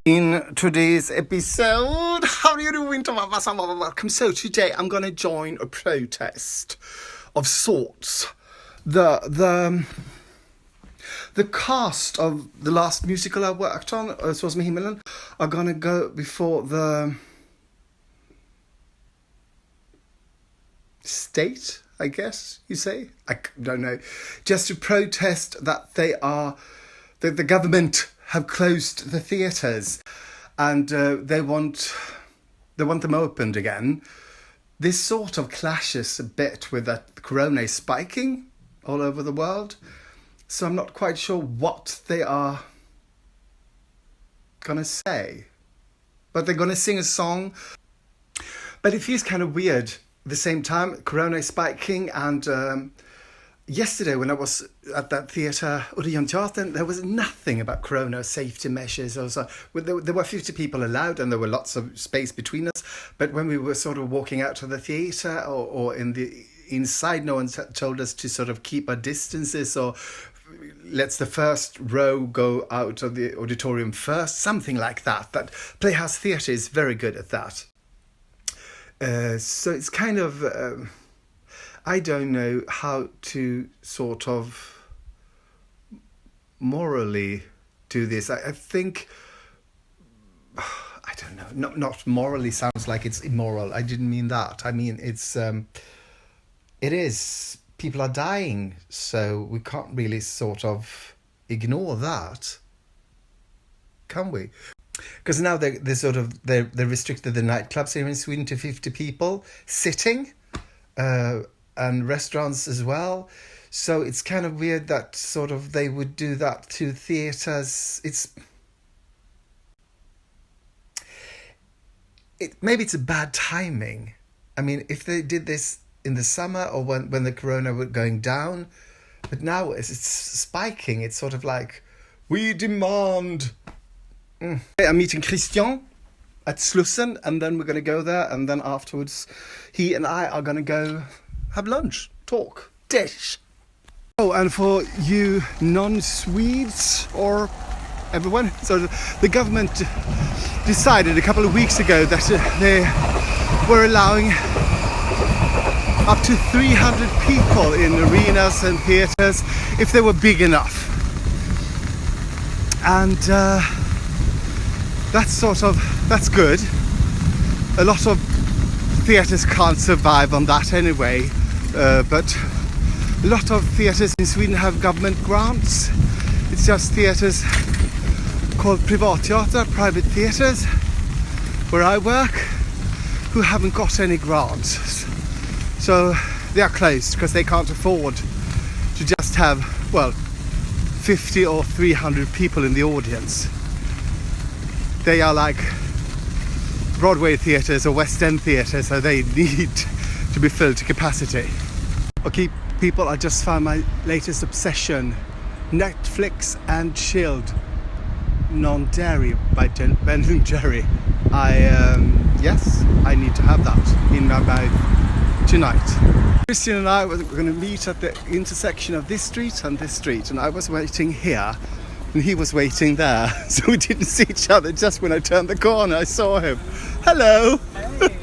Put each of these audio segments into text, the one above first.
In today's episode, how do you do, Winter? Welcome. So today I'm going to join a protest of sorts. The cast of the last musical I worked on, was HIMMELEN, are going to go before the state, I guess you say. I don't know. Just to protest that the government have closed the theatres, and they want them opened again. This sort of clashes a bit with that Gröna is spiking all over the world. So I'm not quite sure what they are gonna say. But they're gonna sing a song. But it feels kind of weird at the same time. Gröna is spiking, and yesterday when I was at that theatre, Teatern, there was nothing about Gröna safety measures. There were 50 people allowed, and there were lots of space between us. But when we were sort of walking out to the theatre or inside, no one told us to sort of keep our distances, or let's the first row go out of the auditorium first, something like that. That Playhouse Theatre is very good at that. So it's kind of... I don't know how to sort of morally do this. I think... I don't know. Not morally sounds like it's immoral. I didn't mean that. I mean, it is. People are dying, so we can't really sort of ignore that, can we? Because now they restricted the nightclubs here in Sweden to 50 people sitting, and restaurants as well. So it's kind of weird that sort of they would do that to theatres. Maybe it's a bad timing. I mean, if they did this in the summer or when the Corona was going down, but now it's spiking. It's sort of like, we demand. I'm meeting Christian at Slussen, and then we're going to go there, and then afterwards he and I are going to go have lunch, talk, dish. Oh, and for you non-Swedes or everyone, so the government decided a couple of weeks ago that they were allowing up to 300 people in arenas and theatres if they were big enough. And that's good. A lot of theatres can't survive on that anyway, but a lot of theatres in Sweden have government grants. It's just theatres called privatteater, private theatres, where I work, who haven't got any grants. So they are closed because they can't afford to just have, 50 or 300 people in the audience. They are like Broadway theatres or West End theatres, so they need to be filled to capacity. Okay, people, I just found my latest obsession. Netflix and chilled non-dairy by Ben & Jerry. Yes, I need to have that in my bag tonight. Christian and I were going to meet at the intersection of this street and this street, and I was waiting here and he was waiting there, so we didn't see each other. Just when I turned the corner I saw him. Hello. Hey.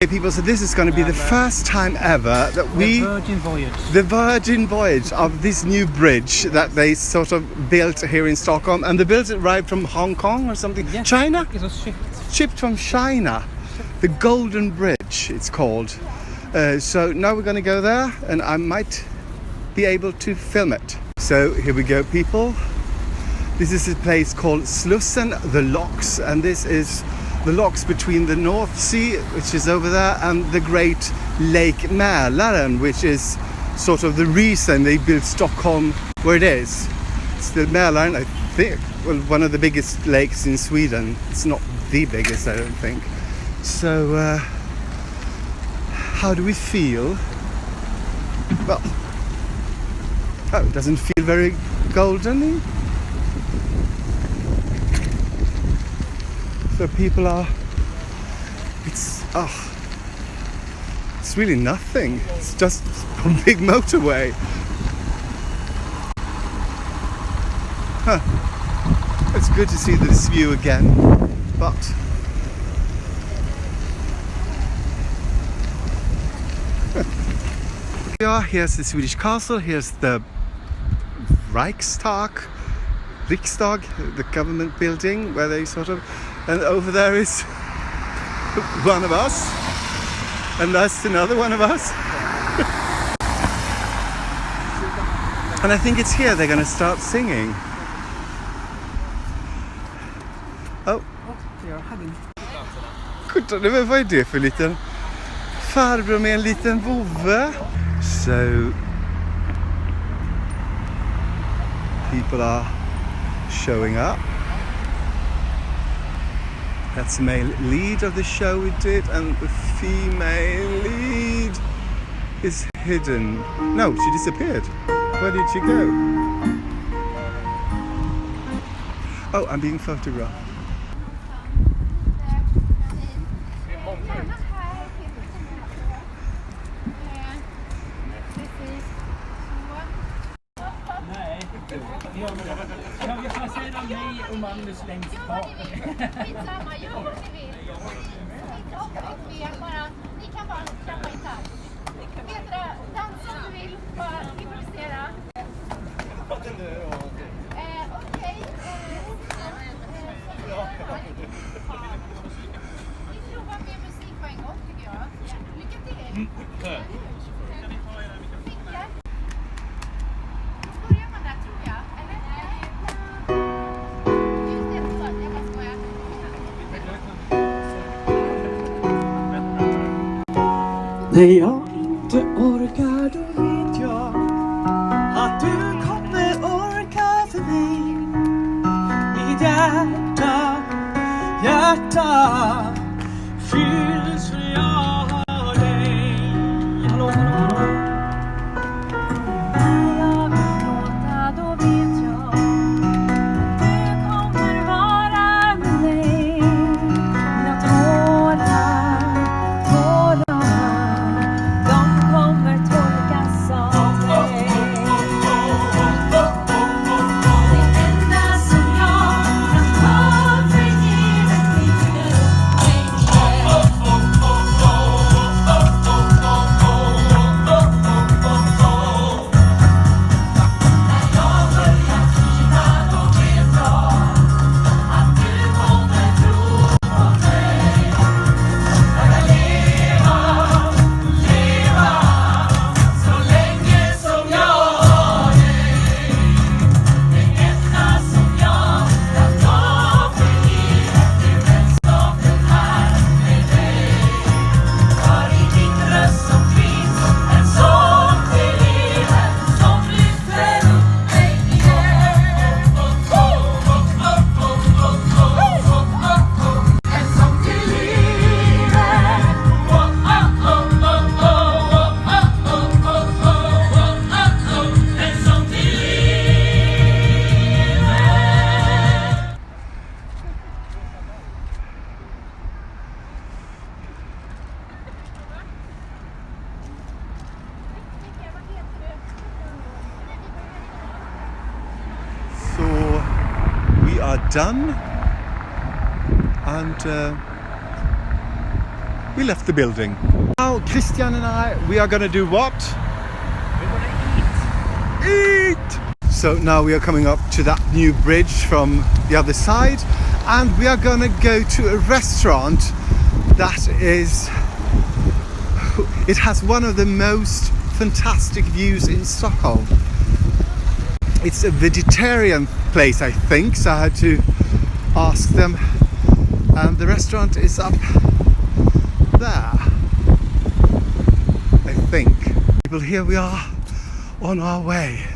Okay, people, so this is going to be the first time ever that the Virgin Voyage of this new bridge that they sort of built here in Stockholm, and they built it right from Hong Kong or something. Yes, China? It was shipped from China. The Golden Bridge it's called. So now we're going to go there, and I might be able to film it. So here we go, people. This is a place called Slussen, the Locks, and this is the locks between the North Sea, which is over there, and the Great Lake Mälaren, which is sort of the reason they built Stockholm where it is. It's the Mälaren, I think, one of the biggest lakes in Sweden. It's not the biggest, I don't think. So, how do we feel? Well, it doesn't feel very golden-y. So people are, it's really nothing. It's just a big motorway. Huh. It's good to see this view again, but yeah, here's the Swedish castle, here's the Riksdag, the government building where they sort of, and over there is one of us, and that's another one of us. And I think it's here they're going to start singing. Oh. Kolla, vad är det för liten farbror med en liten vovve? So people are showing up. That's the male lead of the show we did, and the female lead is hidden. No, she disappeared. Where did she go? Oh, I'm being photographed. Jag placerar mig och Magnus längst bak. Skitsamma, gör vad ni vill. Inte obekväm, bara, ni kan bara klappa i takt. Petra, dansa om du vill, bara improvisera. Okej. Vi provar med musik på en gång, tycker jag. Lycka till! När jag inte orkar, då vet jag att du kommer orka för mig. Mitt hjärta fylls för jag har dig. Hallå, hallå, hallå. När jag vill gråta, då vet jag att du kommer vara med mig. Mina tårar done, and we left the building. Now Christian and I, we are gonna do what? We're gonna Eat! So now we are coming up to that new bridge from the other side, and we are gonna go to a restaurant that is, it has one of the most fantastic views in Stockholm. It's a vegetarian place, I think, so I had to ask them. And the restaurant is up there, I think. People, here we are on our way.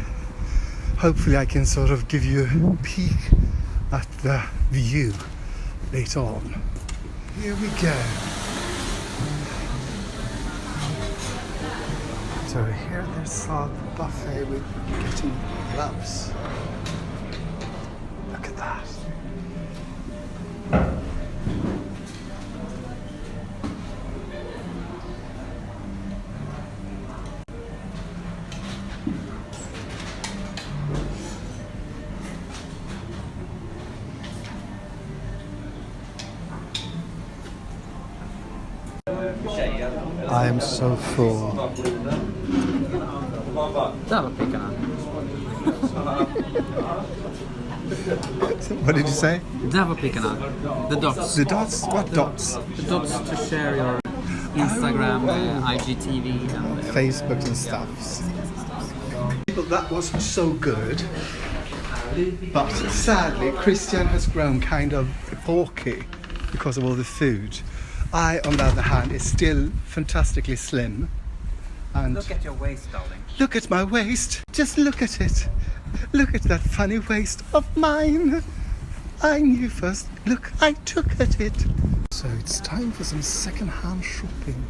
Hopefully I can sort of give you a peek at the view later on. Here we go. So here there's a buffet with getting gloves. Look at that. I am so full. Där var prickarna. What did you say? Där var prickarna. The dots. The dots? What dots? The dots to share your Instagram, IGTV and Facebook and stuff. That was so good. But sadly, Christian has grown kind of bulky because of all the food. I, on the other hand, is still fantastically slim. And look at your waist, darling. look at my waist. Just look at it. Look at that funny waist of mine. I knew first. Look, I took at it. So it's time for some second-hand shopping.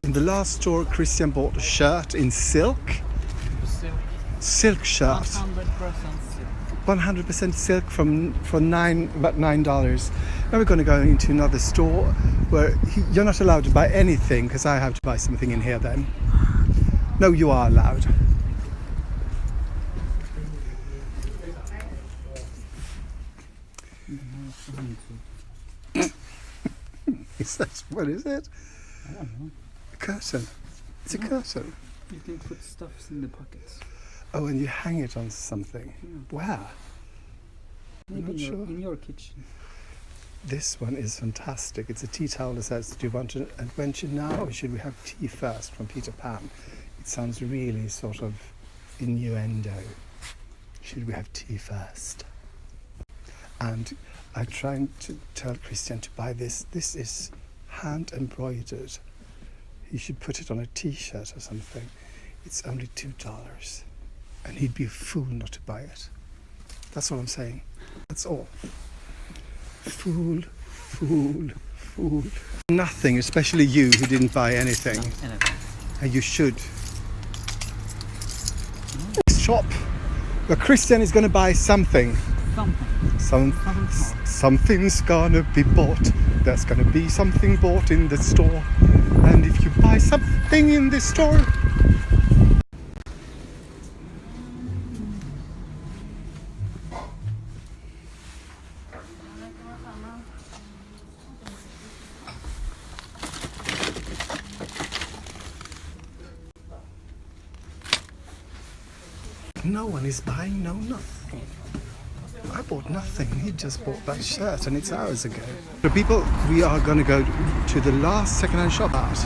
In the last store, Christian bought a shirt in silk. Silk shirt. 100% silk. 100% silk for about $9. Now we're going to go into another store where you're not allowed to buy anything because I have to buy something in here then. No, you are allowed. Is that, what is it? I don't know. A curtain. It's a curtain. You can put stuffs in the pockets. Oh, and you hang it on something. Where? Maybe not in your kitchen. This one is fantastic. It's a tea towel that says, do you want an adventure now or should we have tea first, from Peter Pan? It sounds really sort of innuendo. Should we have tea first? And I'm trying to tell Christian to buy this. This is hand embroidered. He should put it on a t-shirt or something. It's only $2. And he'd be a fool not to buy it. That's all I'm saying. That's all. Fool, fool, fool. Nothing, especially you who didn't buy anything. Anything. And you should. Shop where Christian is going to buy something. Something's gonna be bought. There's gonna be something bought in the store. And if you buy something in this store, no one is buying nothing. I bought nothing. He just bought that shirt and it's hours ago. So people, we are going to go to the last second-hand shop out.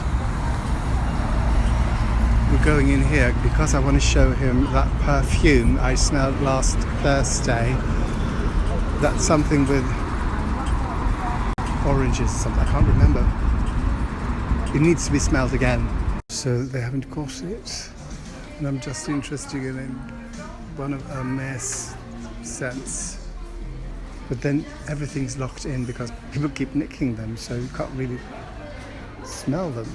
We're going in here because I want to show him that perfume I smelled last Thursday. That's something with oranges or something. I can't remember. It needs to be smelled again. So they haven't got it. And I'm just interested in one of Hermans scents. But then everything's locked in because people keep nicking them, so you can't really smell them.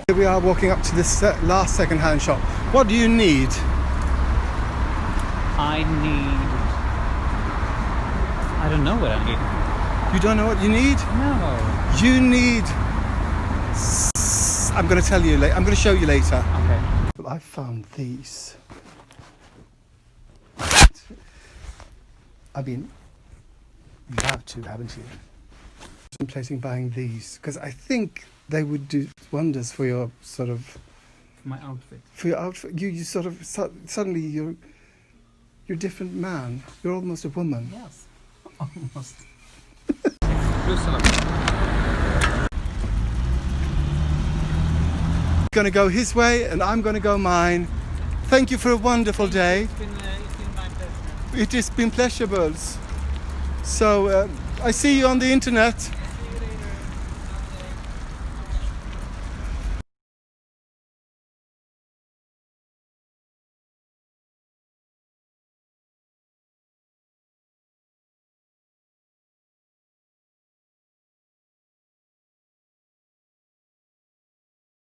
Here we are walking up to this last second-hand shop. What do you need? I don't know what I need. You don't know what you need? No. You need... I'm going to tell you later. I'm going to show you later. Okay. Well, I found these. I mean, you have to, haven't you? Contemplating buying these because I think they would do wonders for your sort of. For my outfit. For your outfit, you sort of suddenly you're a different man. You're almost a woman. Yes. Almost. Gonna go his way and I'm gonna go mine. Thank you for a wonderful day. It's been my pleasure. It has been pleasurables. So I see you on the internet.